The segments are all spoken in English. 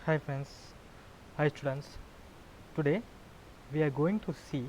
Hi friends, hi students. Today we are going to see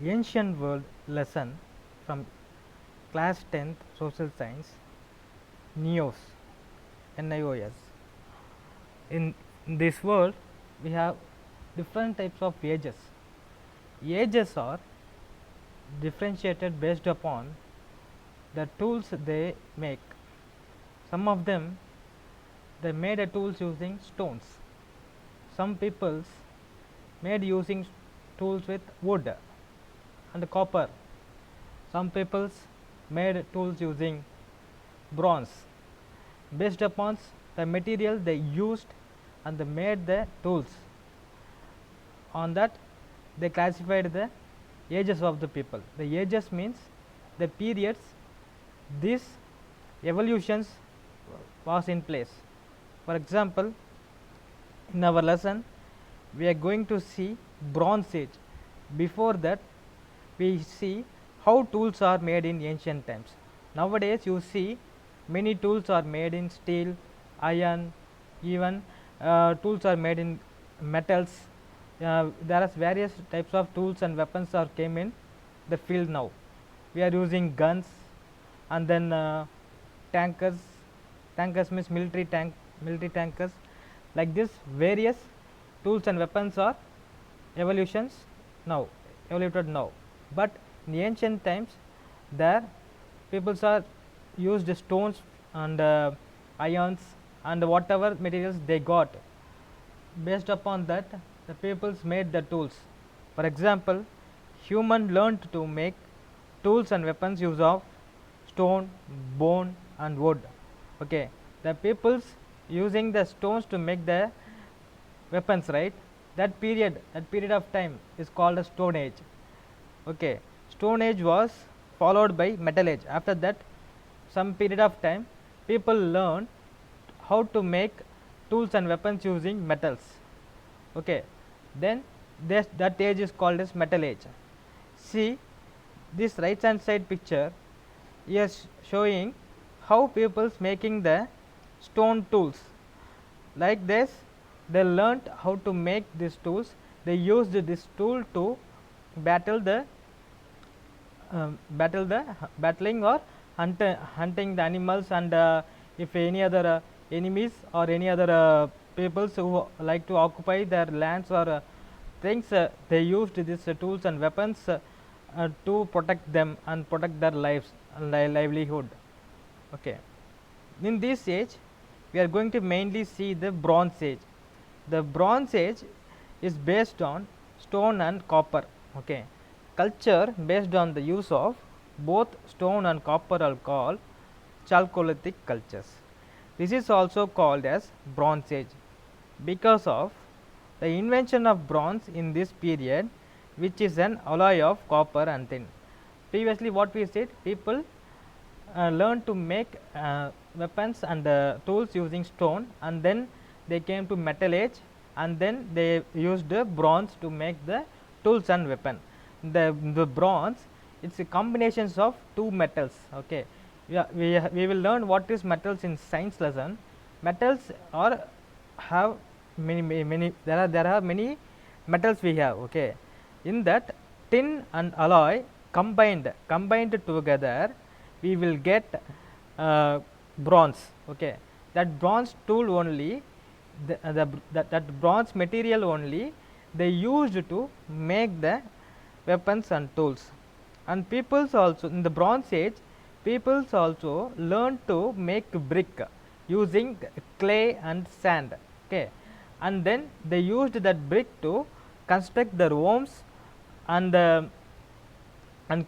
ancient world lesson from class 10th social science NIOS. NIOS. In this world we have different types of ages. Ages are differentiated based upon the tools they make. Some of them they made a tools using stones. Some peoples made using tools with wood and copper. Some peoples made tools using bronze. Based upon the material they used and they made the tools, on that they classified the ages of the people. The ages means the periods these evolutions was in place. For example, in our lesson we are going to see Bronze Age. Before that we see how tools are made in ancient times. Nowadays you see many tools are made in steel, iron, even tools are made in metals. There are various types of tools and weapons are came in the field now. We are using guns and then tankers. Tankers means military tankers. Like this, various tools and weapons are evolutions now, evoluted now. But in ancient times, there peoples are used stones and ions and whatever materials they got. Based upon that, the peoples made the tools. For example, human learned to make tools and weapons use of stone, bone, and wood. Okay, the peoples using the stones to make the weapons, right? That period of time is called a Stone Age. Okay, Stone Age was followed by Metal Age. After that, some period of time, people learned how to make tools and weapons using metals. Okay, then that age is called as Metal Age. See, this right hand side picture is showing how people's making the stone tools. Like this, they learnt how to make these tools. They used this tool to battle the battling or hunting the animals, and if any other enemies or any other peoples who like to occupy their lands or things, they used these tools and weapons to protect them and protect their lives and livelihood. Okay, in this age we are going to mainly see the Bronze Age. The Bronze Age is based on stone and copper. Okay, culture based on the use of both stone and copper are called Chalcolithic cultures. This is also called as Bronze Age because of the invention of bronze in this period, which is an alloy of copper and tin. Previously what we said, people learned to make weapons and tools using stone, and then they came to Metal Age, and then they used bronze to make the tools and weapon. The bronze, it's a combinations of two metals. Okay, we will learn what is metals in science lesson. Metals are have many there are many metals we have. Okay, in that tin and alloy combined together we will get bronze. Okay, that bronze tool only, that bronze material only they used to make the weapons and tools. And peoples also in the Bronze Age, peoples also learned to make brick using clay and sand. Okay, and then they used that brick to construct their homes and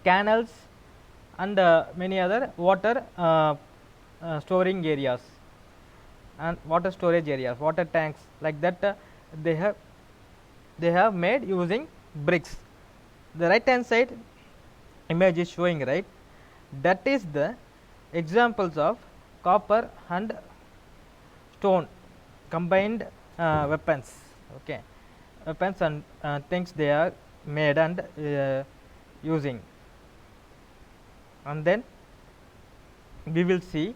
canals and many other water storing areas and water storage areas, water tanks, like that. They have they have made using bricks. The right hand side image is showing, right, that is the examples of copper and stone combined weapons. Okay, weapons and things they are made and using. And then we will see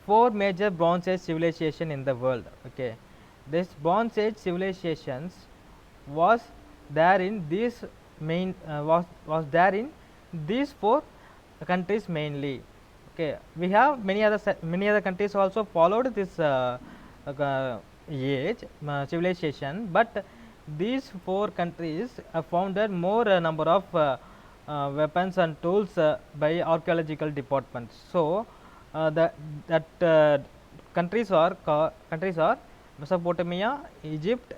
four major Bronze Age civilization in the world. Okay, This Bronze Age civilizations was there in these was there in these four countries mainly. Okay, we have many other countries also followed this age civilization, but these four countries founded more number of weapons and tools by archaeological departments. So that countries are Mesopotamia, Egypt,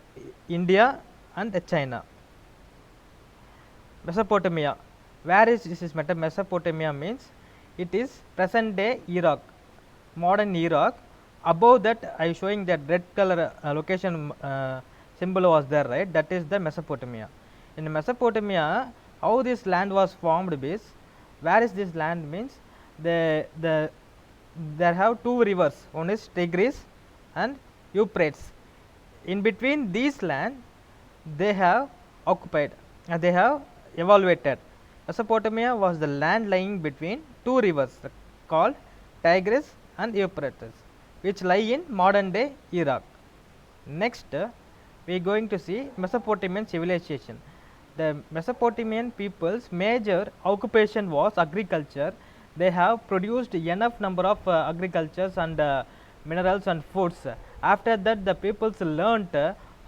India, and China. Mesopotamia. Where is this Mesopotamia means it is present day Iraq, modern Iraq. Above that, I showing that red color location symbol was there, right? That is the Mesopotamia. In Mesopotamia, how this land was formed is, where is this land means there have two rivers. One is Tigris and Euphrates. In between these land, they have occupied and they have evaluated. Mesopotamia was the land lying between two rivers called Tigris and Euphrates, which lie in modern day Iraq. Next, we are going to see Mesopotamian civilization. The Mesopotamian people's major occupation was agriculture. They have produced enough number of agricultures and minerals and foods. After that, the peoples learnt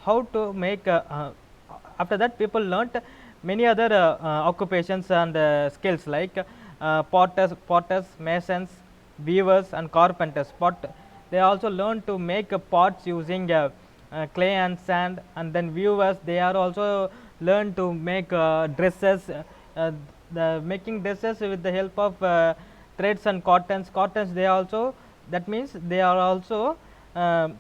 how to make. After that, people learnt many other occupations and skills like potters, masons, weavers, and carpenters. They also learn to make pots using clay and sand, and then weavers, they are also learn to make dresses. The making dresses with the help of threads and cottons they also, that means they are also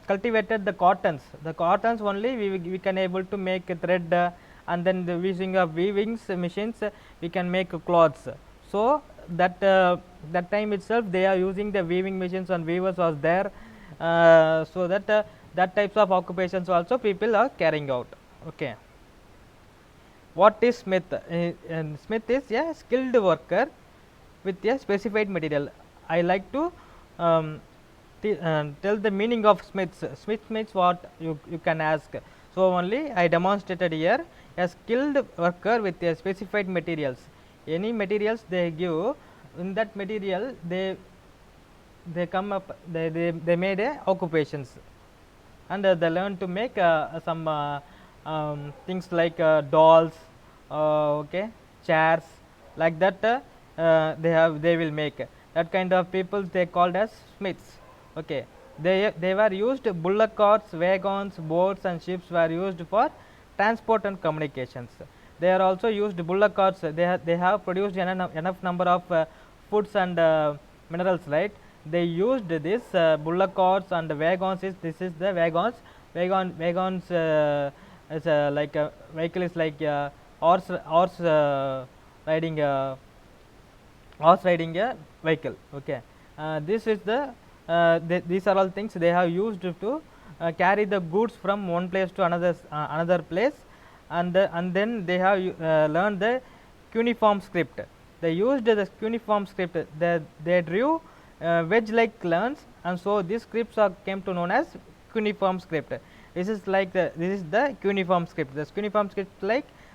cultivated the cottons only we can able to make a thread, and then the using of weavings machines we can make cloths. So that that time itself they are using the weaving machines and weavers was there, so that that types of occupations also people are carrying out. Okay. What is smith? Smith is a skilled worker with a specified material. I like to tell the meaning of smiths. Smith means what you can ask. So only I demonstrated here a skilled worker with a specified materials. Any materials they give, in that material they come up, they made a occupations, and they learn to make some things like dolls, okay, chairs, like that. They will make that kind of people they called as smiths. Okay, they were used, bullock carts, wagons, boats, and ships were used for transport and communications. They are also used bullock carts. They have produced enough number of foods and minerals, right? They used this bullock carts and wagons. This is the wagons is like a vehicle is like horse riding a vehicle. Okay, this is these are all things they have used to carry the goods from one place to another place, and then they have learned the cuneiform script. They used the cuneiform script. They drew wedge like lines, and so these scripts are came to known as cuneiform script. This is the cuneiform script. The cuneiform script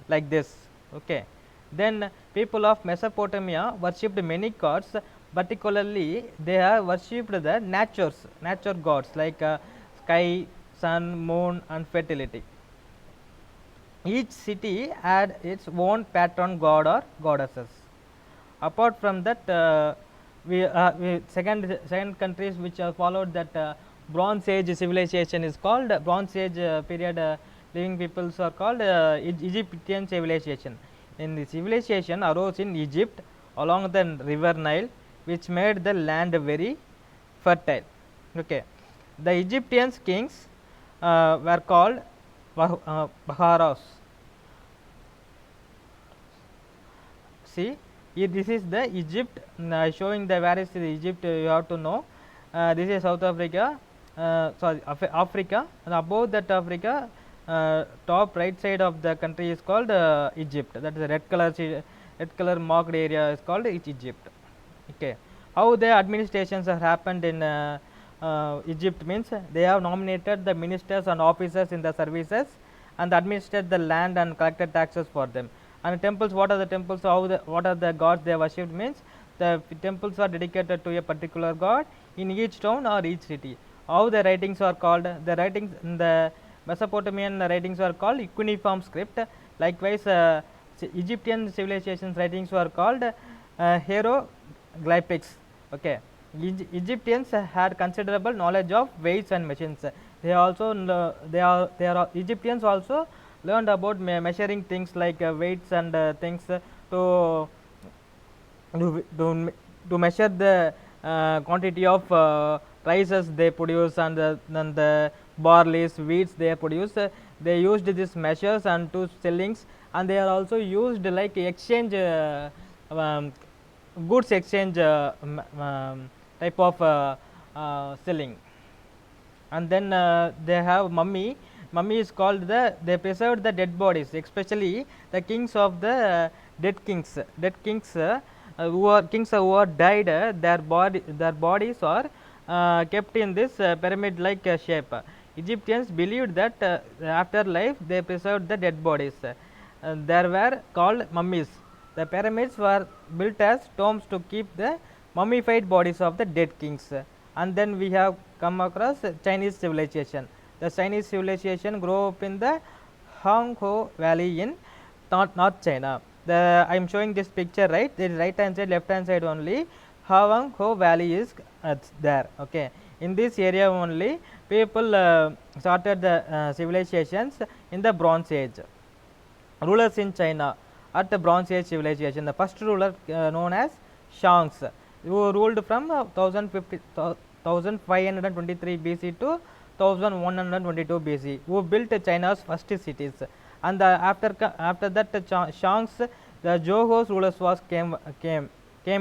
like this. Okay. Then people of Mesopotamia worshipped many gods. Particularly, they have worshipped the nature gods like sky, sun, moon, and fertility. Each city had its own patron god or goddesses. Apart from that, we second countries which followed that Bronze Age civilization is called Bronze Age period. Living peoples are called Egyptian civilization. In the civilization arose in Egypt along the river Nile, which made the land very fertile. Okay, the Egyptian kings were called Baharos. See, here this is the Egypt, showing the where is the Egypt. You have to know. This is South Africa, sorry, Africa, and above that Africa, top right side of the country is called Egypt. That is the red color marked area is called Egypt. Okay, how the administrations have happened in Egypt means they have nominated the ministers and officers in the services and administered the land and collected taxes for them. And temples, what are the temples? What are the gods they worshipped means the temples are dedicated to a particular god in each town or each city. How the writings are called? The writings in the Mesopotamian writings are called cuneiform script. Likewise, Egyptian civilizations writings were called hieroglyphics. Okay. Egyptians had considerable knowledge of weights and machines. They also Egyptians also learned about measuring things like weights and things to to measure the quantity of rices they produce and then the barleys, wheats they produce. They used these measures and to sellings, and they are also used like exchange goods exchange type of selling. And then they have mummy. Mummy is called they preserved the dead bodies, especially the kings of the dead kings. Dead kings who are died, their bodies are kept in this pyramid like shape. Egyptians believed that after life they preserved the dead bodies. There were called mummies. The pyramids were built as tombs to keep the mummified bodies of the dead kings. And then we have come across Chinese civilization. The Chinese civilization grew up in the Huanghe Valley in North China. I am showing this picture, right? The right hand side, left hand side only. Huanghe Valley is there. Okay. In this area only, people started the civilizations in the Bronze Age. Rulers in China at the Bronze Age civilization. The first ruler known as Shangs, who ruled from 1523 BC to 1122 BC, who built China's first cities. And after that Shangs, the Zhou rulers came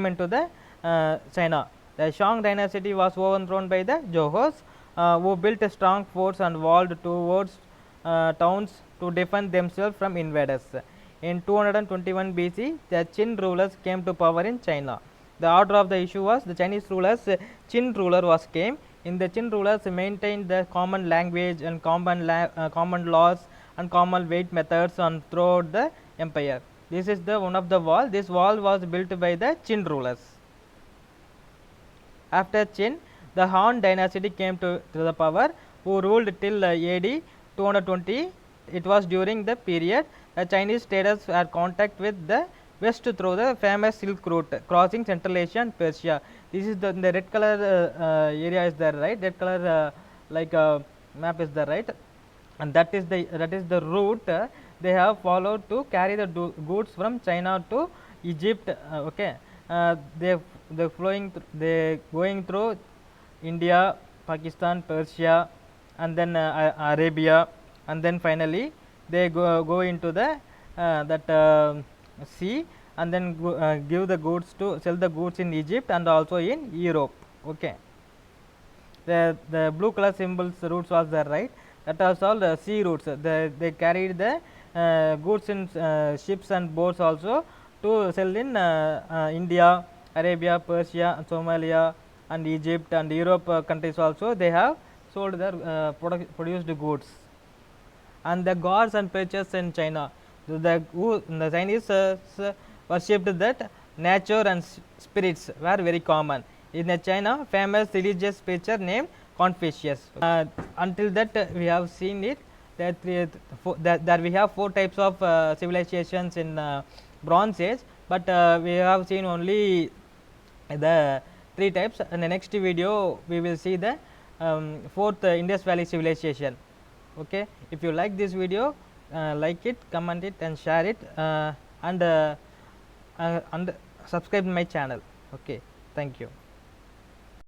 into the China. The Shang dynasty was overthrown by the Zhou, who built a strong forts and walled towards towns to defend themselves from invaders. In 221 BC, the Qin rulers came to power in China. The order of the issue was the Chinese rulers. Qin ruler came. In the Qin rulers maintained the common language and common laws and common weight methods on throughout the empire. This is the one of the wall. This wall was built by the Qin rulers. After Qin, the Han dynasty came to the power, who ruled till AD 220. It was during the period the Chinese traders had contact with the west through the famous Silk Route, crossing Central Asia and Persia. This is the red color area is there, right? Red color map is there, right? And that is the route they have followed to carry the goods from China to Egypt. Okay, they going through India, Pakistan, Persia, and then Arabia, and then finally they go into the sea, and then give the goods to sell the goods in Egypt and also in Europe. Okay, the blue color symbols routes was there, right? That was all the sea routes. They carried the goods in ships and boats also to sell in India, Arabia, Persia, Somalia, and Egypt and Europe countries also. They have sold their produced goods. And the gods and preachers in China, the Chinese worshipped that nature and spirits were very common. In China, famous religious preacher named Confucius. Until that we have seen it that we have 4 types of civilizations in Bronze Age, but we have seen only the 3 types. In the next video we will see the 4th Indus Valley civilization. Okay, if you like this video, like it, comment it, and share it, and subscribe my channel. Okay, thank you.